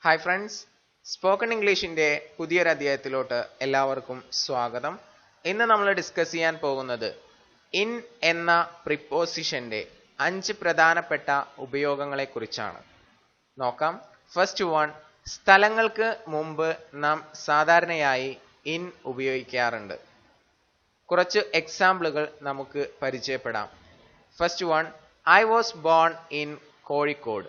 Hi friends, spoken ഇംഗ്ലീഷിന്റെ പുതിയൊരു അധ്യായത്തിലോട്ട് എല്ലാവർക്കും സ്വാഗതം. ഇന്ന് നമ്മൾ ഡിസ്കസ് ചെയ്യാൻ പോകുന്നത് ഇൻ എന്ന പ്രിപ്പോസിഷന്റെ 5 പ്രധാനപ്പെട്ട ഉപയോഗങ്ങളെ കുറിച്ചാണ്. നോക്കാം. ഫസ്റ്റ് വൺ, സ്ഥലങ്ങൾക്ക് മുമ്പ് നാം സാധാരണയായി ഇൻ ഉപയോഗിക്കാറുണ്ട്. കുറച്ച് എക്സാമ്പിളുകൾ നമുക്ക് പരിചയപ്പെടാം. First one, I was born in Kozhikode.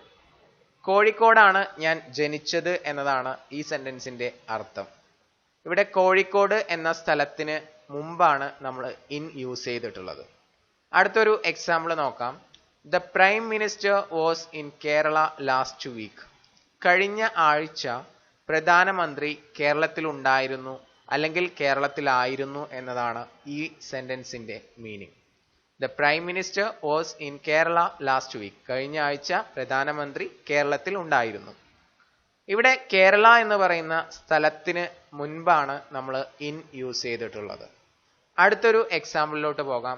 കോഴിക്കോടാണ് ഞാൻ ജനിച്ചത് എന്നതാണ് ഈ സെന്റൻസിന്റെ അർത്ഥം. ഇവിടെ കോഴിക്കോട് എന്ന സ്ഥലത്തിന് മുമ്പാണ് നമ്മൾ ഇൻ യൂസ് ചെയ്തിട്ടുള്ളത്. അടുത്തൊരു എക്സാമ്പിൾ നോക്കാം. The prime minister was in Kerala last week. കഴിഞ്ഞ ആഴ്ച പ്രധാനമന്ത്രി കേരളത്തിലുണ്ടായിരുന്നു അല്ലെങ്കിൽ കേരളത്തിലായിരുന്നു എന്നതാണ് ഈ സെന്റൻസിന്റെ meaning. The Prime Minister was in Kerala last week. കഴിഞ്ഞ ആഴ്ച പ്രധാനമന്ത്രി കേരളത്തിൽ ഉണ്ടായിരുന്നു. ഇവിടെ കേരള എന്ന് പറയുന്ന സ്ഥലത്തിന് മുൻപാണ് നമ്മൾ ഇൻ യൂസ് ചെയ്തിട്ടുള്ളത്. അടുത്തൊരു എക്സാമ്പിളിലോട്ട് പോകാം.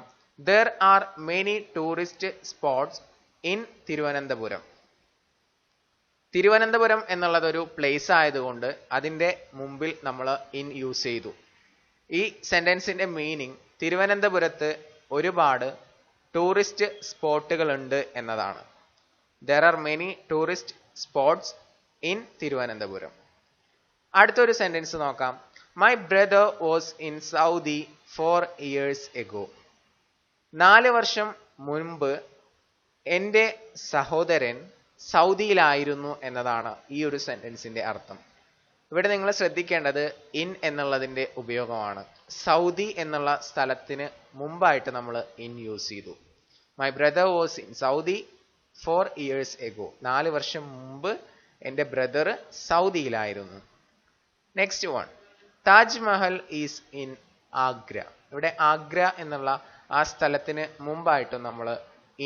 There are many tourist spots in Thiruvananthapuram. Thiruvananthapuram എന്നുള്ളത് ഒരു പ്ലേസ് ആയതുകൊണ്ട് അതിന്റെ മുമ്പിൽ നമ്മൾ ഇൻ യൂസ് ചെയ്തു. ഈ സെന്റൻസിന്റെ മീനിങ് തിരുവനന്തപുരത്ത് ഒരുപാട് ടൂറിസ്റ്റ് സ്പോട്ടുകൾ ഉണ്ട് എന്നതാണ്. There are many tourist spots in Thiruvananthapuram. അടുത്തൊരു സെന്റൻസ് നോക്കാം. My brother was in Saudi 4 years ago. 4 വർഷം മുൻപ് എൻ്റെ സഹോദരൻ സൗദിയിലായിരുന്നു എന്നതാണ് ഈ ഒരു സെന്റൻസിന്റെ അർത്ഥം. ഇവിടെ നിങ്ങൾ ശ്രദ്ധിക്കേണ്ടത് ഇൻ എന്നുള്ളതിന്റെ ഉപയോഗമാണ്. സൗദി എന്നുള്ള സ്ഥലത്തിന് മുമ്പായിട്ട് നമ്മൾ ഇൻ യൂസ് ചെയ്തു. My brother was in Saudi 4 years ago. 4 വർഷം മുമ്പ് എൻ്റെ ബ്രദർ സൗദിയിലായിരുന്നു. Next one, Taj Mahal is in Agra. ഇവിടെ ആഗ്ര എന്നുള്ള ആ സ്ഥലത്തിന് മുമ്പായിട്ട് നമ്മൾ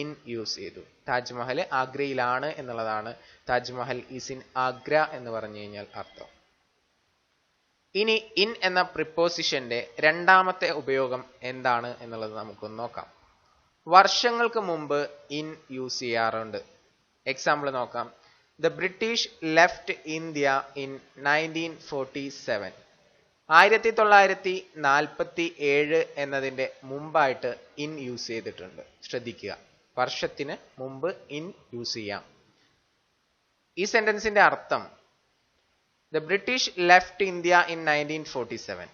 ഇൻ യൂസ് ചെയ്തു. താജ്മഹൽ ആഗ്രയിലാണ് എന്നുള്ളതാണ് താജ്മഹൽ ഈസ് ഇൻ ആഗ്ര എന്ന് പറഞ്ഞു കഴിഞ്ഞാൽ അർത്ഥം. ഇനി ഇൻ എന്ന പ്രിപ്പോസിഷന്റെ രണ്ടാമത്തെ ഉപയോഗം എന്താണ് എന്നുള്ളത് നമുക്കൊന്ന് നോക്കാം. വർഷങ്ങൾക്ക് മുമ്പ് ഇൻ യൂസ് ചെയ്യാറുണ്ട്. എക്സാമ്പിൾ നോക്കാം. The British left India in 1947. 1947 എന്നതിന്റെ മുമ്പായിട്ട് ഇൻ യൂസ് ചെയ്തിട്ടുണ്ട്. ശ്രദ്ധിക്കുക, വർഷത്തിന് മുമ്പ് ഇൻ യൂസ് ചെയ്യാം. ഈ സെന്റൻസിന്റെ അർത്ഥം The British left India in 1947.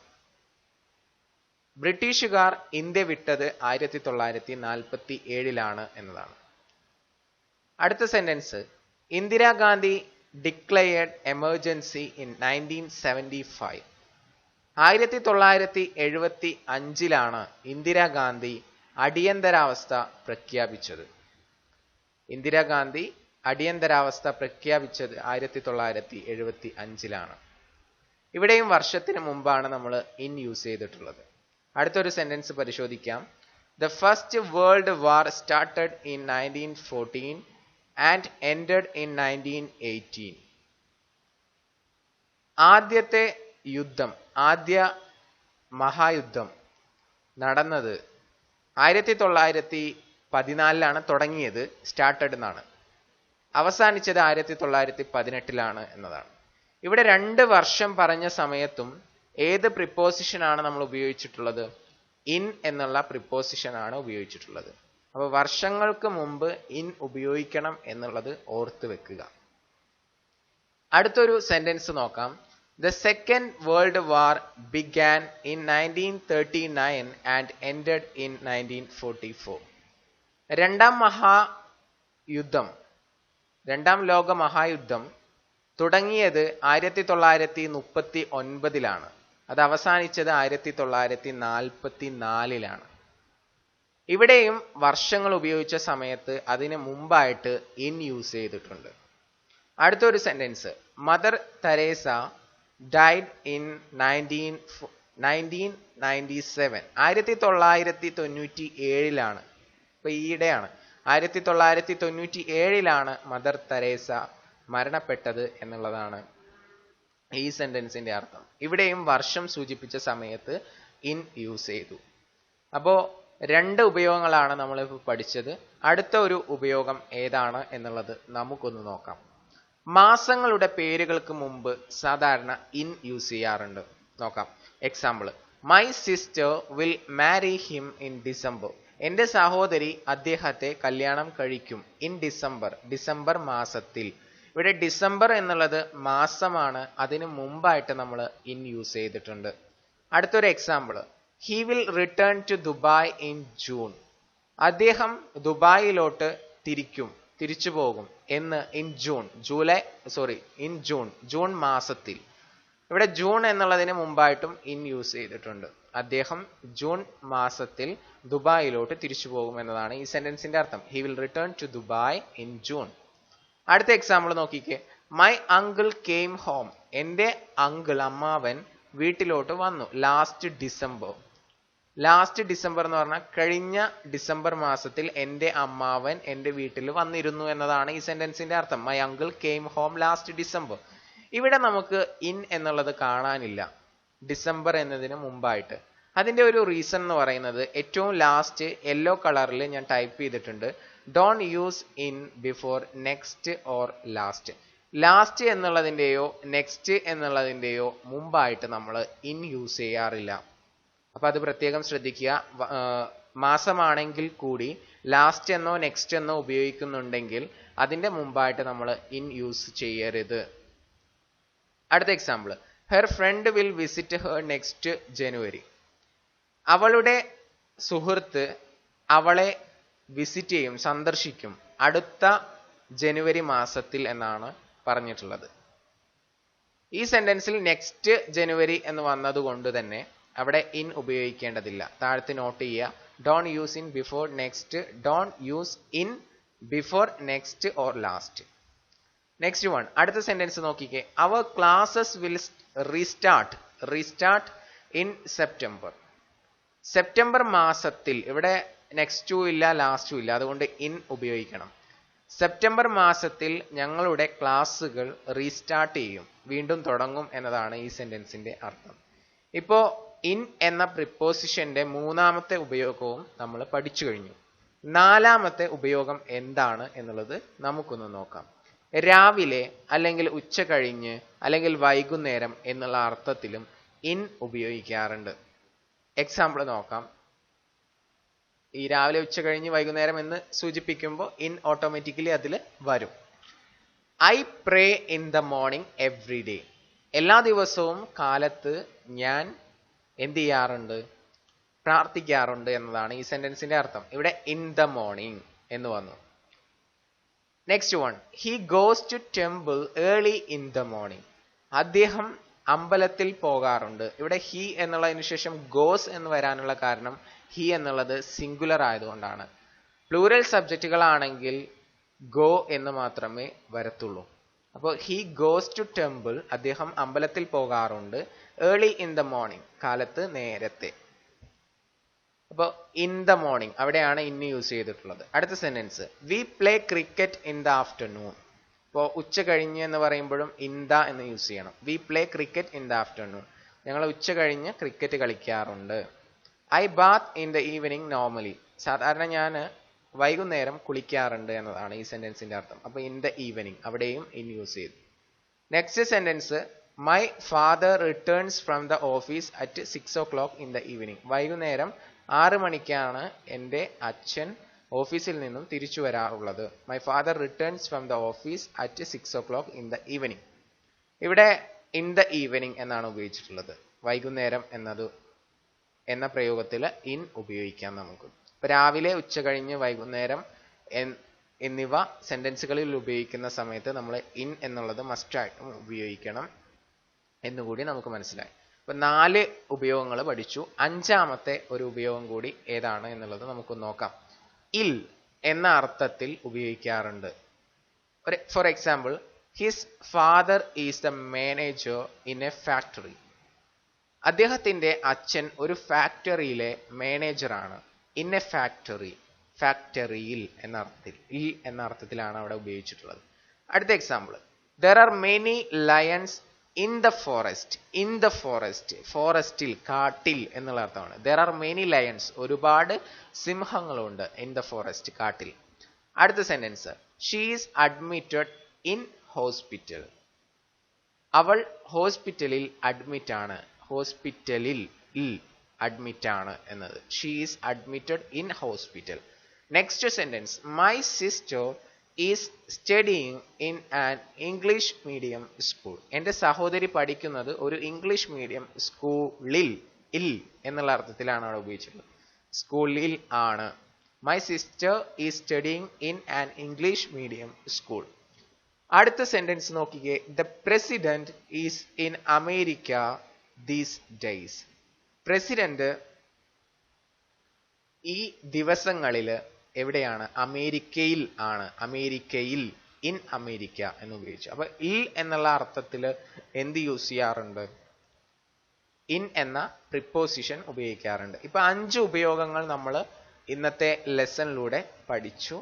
ബ്രിട്ടീഷുകാർ ഇന്ത്യ വിട്ടത് 1947 എന്നതാണ്. അടുത്ത sentence, Indira Gandhi declared emergency in 1975. 1975 Indira Gandhi അടിയന്തരാവസ്ഥ പ്രഖ്യാപിച്ചത്. ഇന്ദിരാഗാന്ധി അടിയന്തരാവസ്ഥ പ്രഖ്യാപിച്ചത് 1975. ഇവിടെയും വർഷത്തിന് മുമ്പാണ് നമ്മൾ ഇൻ യൂസ് ചെയ്തിട്ടുള്ളത്. അടുത്തൊരു സെന്റൻസ് പരിശോധിക്കാം. The first world war started in 1914 and ended in 1918. ആദ്യത്തെ യുദ്ധം, ആദ്യ മഹായുദ്ധം നടന്നത് 1914 തുടങ്ങിയത്, സ്റ്റാർട്ടഡ് എന്നാണ്. അവസാനിച്ചത് 1918 എന്നതാണ്. ഇവിടെ 2 വർഷം പറഞ്ഞ സമയത്തും ഏത് പ്രിപ്പോസിഷൻ ആണ് നമ്മൾ ഉപയോഗിച്ചിട്ടുള്ളത്? ഇൻ എന്നുള്ള പ്രിപ്പോസിഷൻ ആണ് ഉപയോഗിച്ചിട്ടുള്ളത്. അപ്പോൾ വർഷങ്ങൾക്ക് മുമ്പ് ഇൻ ഉപയോഗിക്കണം എന്നുള്ളത് ഓർത്ത് വെക്കുക. അടുത്തൊരു സെന്റൻസ് നോക്കാം. The second world war began in 1939 and ended in 1944. രണ്ടാം ലോക മഹായുദ്ധം തുടങ്ങിയത് 1939. അത് അവസാനിച്ചത് 1944. ഇവിടെയും വർഷങ്ങൾ ഉപയോഗിച്ച സമയത്ത് അതിന് മുമ്പായിട്ട് ഇൻ യൂസ് ചെയ്തിട്ടുണ്ട്. അടുത്തൊരു sentence, Mother Teresa died in 1997. 1997 ഇപ്പൊ ഈയിടെയാണ്. 1997 മദർ തെരേസ മരണപ്പെട്ടത് എന്നുള്ളതാണ് ഈ സെന്റൻസിന്റെ അർത്ഥം. ഇവിടെയും വർഷം സൂചിപ്പിച്ച സമയത്ത് ഇൻ യൂസ് ചെയ്തു. അപ്പോൾ 2 ഉപയോഗങ്ങളാണ് നമ്മളിപ്പോൾ പഠിച്ചത്. അടുത്ത ഒരു ഉപയോഗം ഏതാണ് എന്നുള്ളത് നമുക്കൊന്ന് നോക്കാം. മാസങ്ങളുടെ പേരുകൾക്ക് മുമ്പ് സാധാരണ ഇൻ യൂസ് ചെയ്യാറുണ്ട്. നോക്കാം. Example, my sister will marry him in December. എന്റെ സഹോദരി അദ്ദേഹത്തെ കല്യാണം കഴിക്കും. ഇൻ ഡിസംബർ, ഡിസംബർ മാസത്തിൽ. ഇവിടെ ഡിസംബർ എന്നുള്ളത് മാസമാണ്, അതിന് മുമ്പായിട്ട് നമ്മൾ ഇൻ യൂസ് ചെയ്തിട്ടുണ്ട്. അടുത്തൊരു example, he will return to Dubai in June. അദ്ദേഹം ദുബായിലോട്ട് തിരിച്ചു പോകും എന്ന് ഇൻ ജൂൺ, ഇൻ ജൂൺ മാസത്തിൽ. ഇവിടെ ജൂൺ എന്നുള്ളതിന് മുമ്പായിട്ടും ഇൻ യൂസ് ചെയ്തിട്ടുണ്ട്. അദ്ദേഹം ജൂൺ മാസത്തിൽ ദുബായിലോട്ട് തിരിച്ചു പോകും എന്നതാണ് ഈ സെന്റൻസിന്റെ അർത്ഥം. He will return to Dubai in June. അടുത്ത എക്സാമ്പിൾ നോക്കിക്കേ. My uncle came home. എന്റെ അമ്മാവൻ വീട്ടിലോട്ട് വന്നു. ലാസ്റ്റ് ഡിസംബർ എന്ന് പറഞ്ഞാൽ കഴിഞ്ഞ ഡിസംബർ മാസത്തിൽ എന്റെ അമ്മാവൻ എന്റെ വീട്ടിൽ വന്നിരുന്നു എന്നതാണ് ഈ സെന്റൻസിന്റെ അർത്ഥം. My uncle came home last December. ഇവിടെ നമുക്ക് ഇൻ എന്നുള്ളത് കാണാനില്ല ഡിസംബർ എന്നതിന് മുമ്പായിട്ട്. അതിന്റെ ഒരു റീസൺ എന്ന് പറയുന്നത് ഏറ്റവും ലാസ്റ്റ് യെല്ലോ കളറിൽ ഞാൻ ടൈപ്പ് ചെയ്തിട്ടുണ്ട്, don't use in before next or last. Last എന്നുള്ളതിന്റെയോ നെക്സ്റ്റ് എന്നുള്ളതിന്റെയോ മുമ്പായിട്ട് നമ്മൾ ഇൻ യൂസ് ചെയ്യാറില്ല. അപ്പൊ അത് പ്രത്യേകം ശ്രദ്ധിക്കുക. മാസമാണെങ്കിൽ കൂടി ലാസ്റ്റ് എന്നോ നെക്സ്റ്റ് എന്നോ ഉപയോഗിക്കുന്നുണ്ടെങ്കിൽ അതിന്റെ മുമ്പായിട്ട് നമ്മൾ ഇൻ യൂസ് ചെയ്യരുത്. അടുത്ത example, her friend will visit her next January. അവളുടെ സുഹൃത്ത് അവളെ വിസിറ്റ് ചെയ്യും, സന്ദർശിക്കും അടുത്ത ജനുവരി മാസത്തിൽ എന്നാണ് പറഞ്ഞിട്ടുള്ളത്. ഈ സെന്റൻസിൽ നെക്സ്റ്റ് ജനുവരി എന്ന് വന്നതുകൊണ്ട് തന്നെ അവിടെ ഇൻ ഉപയോഗിക്കേണ്ടതില്ല. താഴത്ത് നോട്ട് ചെയ്യുക, don't use in before next, don't use in before next or last. Next one, അടുത്ത സെന്റൻസ് നോക്കിക്കേ. Our classes will restart in September. September മാസത്തിൽ, ഇവിടെ നെക്സ്റ്റും ഇല്ല ലാസ്റ്റും ഇല്ല, അതുകൊണ്ട് ഇൻ ഉപയോഗിക്കണം. സെപ്റ്റംബർ മാസത്തിൽ ഞങ്ങളുടെ ക്ലാസ്സുകൾ റീസ്റ്റാർട്ട് ചെയ്യും, വീണ്ടും തുടങ്ങും എന്നതാണ് ഈ സെന്റൻസിന്റെ അർത്ഥം. ഇപ്പോ ഇൻ എന്ന പ്രിപ്പോസിഷന്റെ മൂന്നാമത്തെ ഉപയോഗവും നമ്മൾ പഠിച്ചു കഴിഞ്ഞു. നാലാമത്തെ ഉപയോഗം എന്താണ് എന്നുള്ളത് നമുക്കൊന്ന് നോക്കാം. രാവിലെ അല്ലെങ്കിൽ ഉച്ച കഴിഞ്ഞ് അല്ലെങ്കിൽ വൈകുന്നേരം എന്നുള്ള അർത്ഥത്തിലും ഇൻ ഉപയോഗിക്കാറുണ്ട്. എക്സാമ്പിൾ നോക്കാം. ഈ രാവിലെ ഉച്ച കഴിഞ്ഞ് വൈകുന്നേരം എന്ന് സൂചിപ്പിക്കുമ്പോൾ ഇൻ ഓട്ടോമാറ്റിക്കലി അതിൽ വരും. I pray in the morning every day. എല്ലാ ദിവസവും കാലത്ത് ഞാൻ എന്ത് ചെയ്യാറുണ്ട്? പ്രാർത്ഥിക്കാറുണ്ട് എന്നതാണ് ഈ സെന്റൻസിന്റെ അർത്ഥം. ഇവിടെ ഇൻ ദ മോർണിംഗ് എന്ന് വന്നു. Next one, he goes to temple early in the morning. അദ്ദേഹം അമ്പലത്തിൽ പോകാറുണ്ട്. ഇവിടെ ഹി എന്നുള്ളതിന് ശേഷം ഗോസ് എന്ന് വരാനുള്ള കാരണം ഹി എന്നുള്ളത് സിംഗുലർ ആയതുകൊണ്ടാണ്. പ്ലൂറൽ സബ്ജക്റ്റുകളാണെങ്കിൽ ഗോ എന്ന് മാത്രമേ വരത്തുള്ളൂ. അപ്പോൾ ഹി ഗോസ് ടു ടെമ്പിൾ, അദ്ദേഹം അമ്പലത്തിൽ പോകാറുണ്ട്. ഏർലി ഇൻ ദ മോർണിംഗ്, കാലത്ത് നേരത്തെ. അപ്പോൾ ഇൻ ദ മോർണിംഗ് അവിടെയാണ് ഇന്ന് യൂസ് ചെയ്തിട്ടുള്ളത്. അടുത്ത sentence, we play cricket in the afternoon. ഇപ്പോൾ ഉച്ച കഴിഞ്ഞ് എന്ന് പറയുമ്പോഴും ഇൻ ദ എന്ന് യൂസ് ചെയ്യണം. We play cricket in the afternoon, ഞങ്ങൾ ഉച്ച കഴിഞ്ഞ് ക്രിക്കറ്റ് കളിക്കാറുണ്ട്. I bath in the evening normally, സാധാരണ ഞാൻ വൈകുന്നേരം കുളിക്കാറുണ്ട് എന്നതാണ് ഈ സെന്റൻസിന്റെ അർത്ഥം. അപ്പോൾ ഇൻ ദ ഈവനിങ് അവിടെയും ഇൻ യൂസ് ചെയ്തു. Next sentence, my father returns from the office at 6 o'clock in the evening. വൈകുന്നേരം 6 മണിക്കാണ് എൻ്റെ അച്ഛൻ ഓഫീസിൽ നിന്നും തിരിച്ചു വരാറുള്ളത്. My father returns from the office at 6 o'clock in the evening. ഇവിടെ ഇൻ ദ ഈവനിങ് എന്നാണ് ഉപയോഗിച്ചിട്ടുള്ളത്. വൈകുന്നേരം എന്ന പ്രയോഗത്തിൽ ഇൻ ഉപയോഗിക്കാം നമുക്ക്. ഇപ്പൊ രാവിലെ, ഉച്ച കഴിഞ്ഞ്, വൈകുന്നേരം എന്നിവ സെന്റൻസുകളിൽ ഉപയോഗിക്കുന്ന സമയത്ത് നമ്മൾ ഇൻ എന്നുള്ളത് മസ്റ്റായിട്ടും ഉപയോഗിക്കണം എന്നുകൂടി നമുക്ക് മനസ്സിലായി. ഇപ്പൊ 4 ഉപയോഗങ്ങൾ പഠിച്ചു. 5ാമത്തെ ഒരു ഉപയോഗം കൂടി ഏതാണ് എന്നുള്ളത് നമുക്ക് നോക്കാം. ഇൽ എന്ന അർത്ഥത്തിൽ ഉപയോഗിക്കാറുണ്ട്. For example, his father is the manager in A factory. അദ്ദേഹത്തിന്റെ അച്ഛൻ ഒരു ഫാക്ടറിയിലെ മാനേജറാണ്. ഇൻ എ ഫാക്ടറി, ഫാക്ടറിയിൽ എന്ന അർത്ഥത്തിൽ, ഇൽ എന്ന അർത്ഥത്തിലാണ് അവിടെ ഉപയോഗിച്ചിട്ടുള്ളത്. അടുത്ത example, there are many lions in the forest. In the forest, ഫോറസ്റ്റിൽ, കാട്ടിൽ എന്നുള്ള അർത്ഥമാണ്. ദർ ആർ മെനി ലയൺസ്, ഒരുപാട് സിംഹങ്ങളുണ്ട്. ഇൻ ദ ഫോറസ്റ്റ്, കാട്ടിൽ. അടുത്ത sentence, she is admitted in hospital. അവൾ ഹോസ്പിറ്റലിൽ അഡ്മിറ്റ് ആണ്. ഹോസ്പിറ്റലിൽ അഡ്മിറ്റ് ആണ് എന്നത്. She is admitted in hospital. Next sentence. My sister is studying in an English medium school. എൻ്റെ സഹോദരി പഠിക്കുന്നത് ഒരു ഇംഗ്ലീഷ് മീഡിയം സ്കൂളിൽ. എന്നുള്ള അർത്ഥത്തിലാണ് അവിടെ ഉപയോഗിച്ചിട്ടുള്ളത്. സ്കൂളിൽ ആണ്. My sister is studying in an English medium school. അടുത്ത സെന്റൻസ് നോക്കിക്കേ. The president is in America these days. President ഈ ദിവസങ്ങളിൽ എവിടെയാണ്? അമേരിക്കയിൽ ആണ്. അമേരിക്കയിൽ, ഇൻ അമേരിക്ക എന്ന് ഉപയോഗിച്ചു. അപ്പൊ എന്നുള്ള അർത്ഥത്തിൽ എന്ത് യൂസ് ചെയ്യാറുണ്ട്? ഇൻ എന്ന പ്രിപ്പോസിഷൻ ഉപയോഗിക്കാറുണ്ട്. ഇപ്പൊ 5 ഉപയോഗങ്ങൾ നമ്മൾ ഇന്നത്തെ ലെസണിലൂടെ പഠിച്ചു.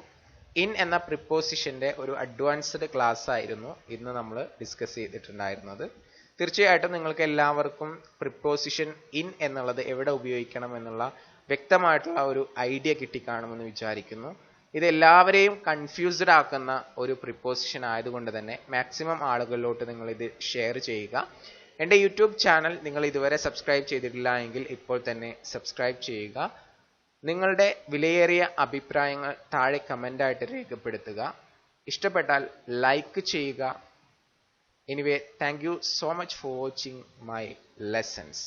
ഇൻ എന്ന പ്രിപ്പോസിഷന്റെ ഒരു അഡ്വാൻസ്ഡ് ക്ലാസ് ആയിരുന്നു ഇന്ന് നമ്മൾ ഡിസ്കസ് ചെയ്തിട്ടുണ്ടായിരുന്നത്. തീർച്ചയായിട്ടും നിങ്ങൾക്ക് എല്ലാവർക്കും പ്രിപ്പോസിഷൻ ഇൻ എന്നുള്ളത് എവിടെ ഉപയോഗിക്കണം എന്നുള്ള വ്യക്തമായിട്ടുള്ള ഒരു ഐഡിയ കിട്ടിക്കാണുമെന്ന് വിചാരിക്കുന്നു. ഇത് എല്ലാവരെയും കൺഫ്യൂസ്ഡ് ആക്കുന്ന ഒരു പ്രിപ്പോസിഷൻ ആയതുകൊണ്ട് തന്നെ മാക്സിമം ആളുകളിലോട്ട് നിങ്ങൾ ഇത് ഷെയർ ചെയ്യുക. എൻ്റെ യൂട്യൂബ് ചാനൽ നിങ്ങൾ ഇതുവരെ സബ്സ്ക്രൈബ് ചെയ്തിട്ടില്ല എങ്കിൽ ഇപ്പോൾ തന്നെ സബ്സ്ക്രൈബ് ചെയ്യുക. നിങ്ങളുടെ വിലയേറിയ അഭിപ്രായങ്ങൾ താഴെ കമൻ്റായിട്ട് രേഖപ്പെടുത്തുക. ഇഷ്ടപ്പെട്ടാൽ ലൈക്ക് ചെയ്യുക. Anyway, thank you so much for watching my lessons.